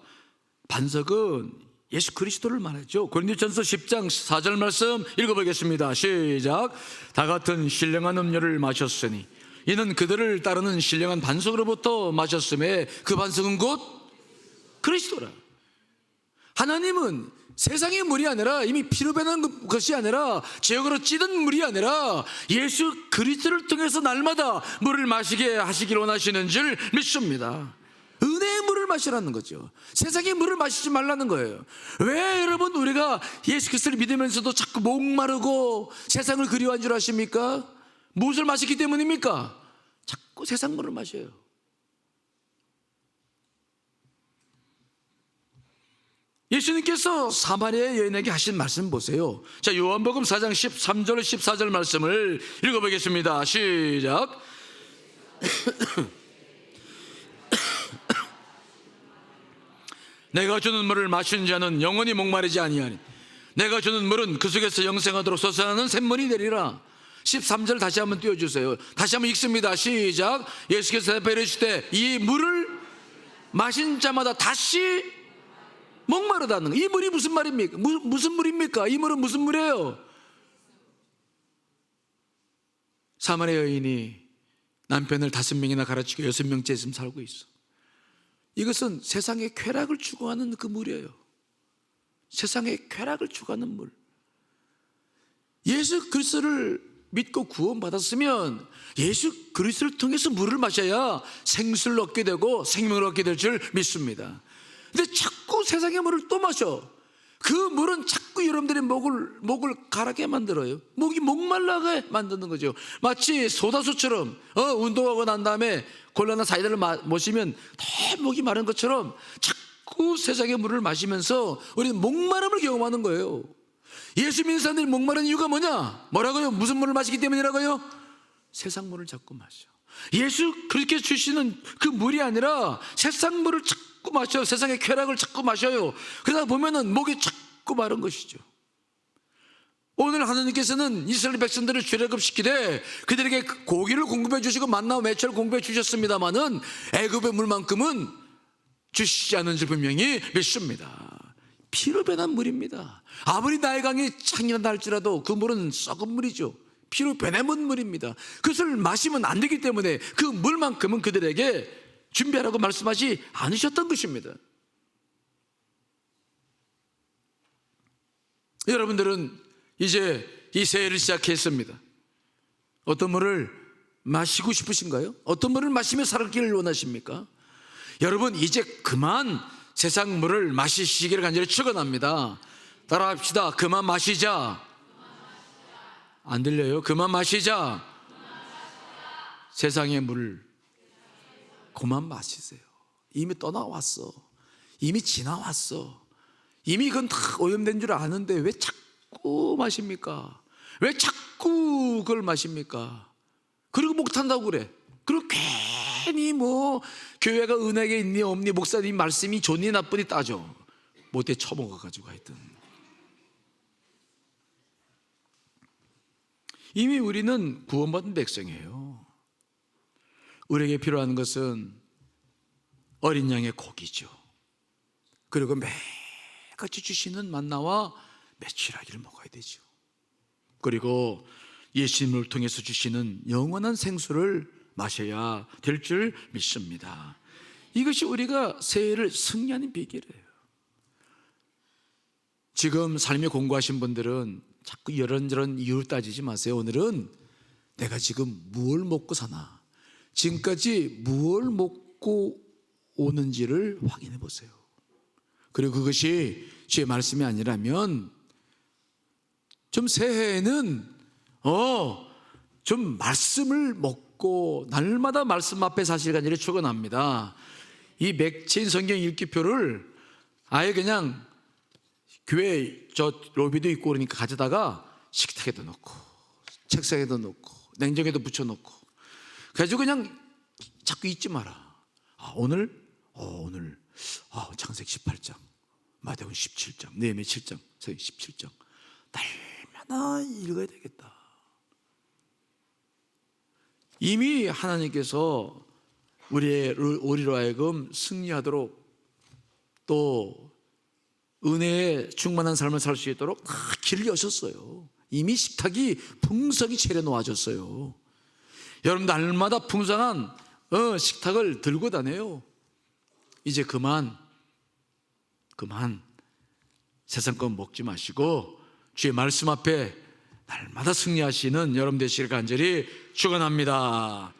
반석은 예수 그리스도를 말하죠. 고린도전서 10장 4절 말씀 읽어보겠습니다. 시작. 다 같은 신령한 음료를 마셨으니 이는 그들을 따르는 신령한 반석으로부터 마셨음에 그 반석은 곧 그리스도라. 하나님은 세상의 물이 아니라, 이미 피로 변한 것이 아니라, 제역으로 찌든 물이 아니라 예수 그리스도를 통해서 날마다 물을 마시게 하시길 원하시는 줄 믿습니다. 은혜의 물을 마시라는 거죠. 세상의 물을 마시지 말라는 거예요. 왜 여러분 우리가 예수 그리스도를 믿으면서도 자꾸 목마르고 세상을 그리워한 줄 아십니까? 무엇을 마시기 때문입니까? 자꾸 세상 물을 마셔요. 예수님께서 사마리아 여인에게 하신 말씀 보세요. 자, 요한복음 4장 13절 14절 말씀을 읽어보겠습니다. 시작. 내가 주는 물을 마시는 자는 영원히 목마르지 아니하니 내가 주는 물은 그 속에서 영생하도록 솟아나는 샘물이 되리라. 13절 다시 한번 띄워주세요. 다시 한번 읽습니다. 시작. 예수께서 대답하여 이르시되 이 물을 마신 자마다 다시 목마르다는, 이 물이 무슨 말입니까? 무슨 물입니까? 이 물은 무슨 물이에요? 사마리아 여인이 남편을 5명이나 가르치고 6명째 지금 살고 있어. 이것은 세상의 쾌락을 추구하는 그 물이에요. 세상의 쾌락을 추구하는 물. 예수 그리스도를 믿고 구원받았으면 예수 그리스도를 통해서 물을 마셔야 생수를 얻게 되고 생명을 얻게 될 줄 믿습니다. 근데 자꾸 세상의 물을 또 마셔. 그 물은 자꾸 여러분들의 목을 가라게 만들어요. 목이 목말라게 만드는 거죠. 마치 소다수처럼 운동하고 난 다음에 곤란한 사이다를 마시면 더 목이 마른 것처럼 자꾸 세상의 물을 마시면서 우리는 목마름을 경험하는 거예요. 예수 믿는 사람들이 목마른 이유가 뭐냐? 뭐라고요? 무슨 물을 마시기 때문이라고요? 세상 물을 자꾸 마셔. 예수 그렇게 주시는 그 물이 아니라 세상 물을 자꾸 마셔요. 세상의 쾌락을 자꾸 마셔요. 그러다 보면은 목이 자꾸 마른 것이죠. 오늘 하나님께서는 이스라엘 백성들을 출애굽시키되 그들에게 고기를 공급해 주시고 만나와 매초를 공급해 주셨습니다마는 애굽의 물만큼은 주시지 않은 줄 분명히 믿습니다. 피로 변한 물입니다. 아무리 나의 강이 창이나 할지라도 그 물은 썩은 물이죠. 피로 변해본 물입니다. 그것을 마시면 안 되기 때문에 그 물만큼은 그들에게 준비하라고 말씀하지 않으셨던 것입니다. 여러분들은 이제 이 새해를 시작했습니다. 어떤 물을 마시고 싶으신가요? 어떤 물을 마시며 살기를 원하십니까? 여러분, 이제 그만 세상 물을 마시시기를 간절히 축원합니다. 따라합시다. 그만 마시자. 안 들려요? 그만 마시자. 세상의 물을 그만 마시세요. 이미 떠나왔어. 이미 지나왔어. 이미 그건 다 오염된 줄 아는데 왜 자꾸 마십니까? 왜 자꾸 그걸 마십니까? 그리고 목탄다고 그래. 그리고 괜히 교회가 은혜가 있니 없니, 목사님 말씀이 좋니 나쁘니 따져. 못해 처먹어가지고 하여튼. 이미 우리는 구원받은 백성이에요. 우리에게 필요한 것은 어린 양의 고기죠. 그리고 매일같이 주시는 만나와 메추라기를 먹어야 되죠. 그리고 예수님을 통해서 주시는 영원한 생수를 마셔야 될 줄 믿습니다. 이것이 우리가 새해를 승리하는 비결이에요. 지금 삶에 공고하신 분들은 자꾸 이런저런 이유를 따지지 마세요. 오늘은 내가 지금 무엇을 먹고 사나, 지금까지 무엇을 먹고 오는지를 확인해 보세요. 그리고 그것이 주의 말씀이 아니라면 좀 새해에는 좀 말씀을 먹고 날마다 말씀 앞에 사실 간절히 축원합니다. 이 맥체인 성경 읽기표를 아예 그냥 교회 저 로비도 있고 그러니까 가져다가 식탁에도 놓고 책상에도 놓고 냉장고에도 붙여놓고. 그래가지고 그냥 자꾸 잊지 마라. 오늘 창세기 18장, 마태복음 17장, 느헤미야 7장, 서기 17장 날마다 읽어야 되겠다. 이미 하나님께서 우리로 하여금 승리하도록 또 은혜에 충만한 삶을 살 수 있도록 다 길을 여셨어요. 이미 식탁이 풍성히 차려놓아졌어요. 여러분 날마다 풍성한 식탁을 들고 다녀요. 이제 그만 세상 것 먹지 마시고 주의 말씀 앞에 날마다 승리하시는 여러분 되시길 간절히 축원합니다.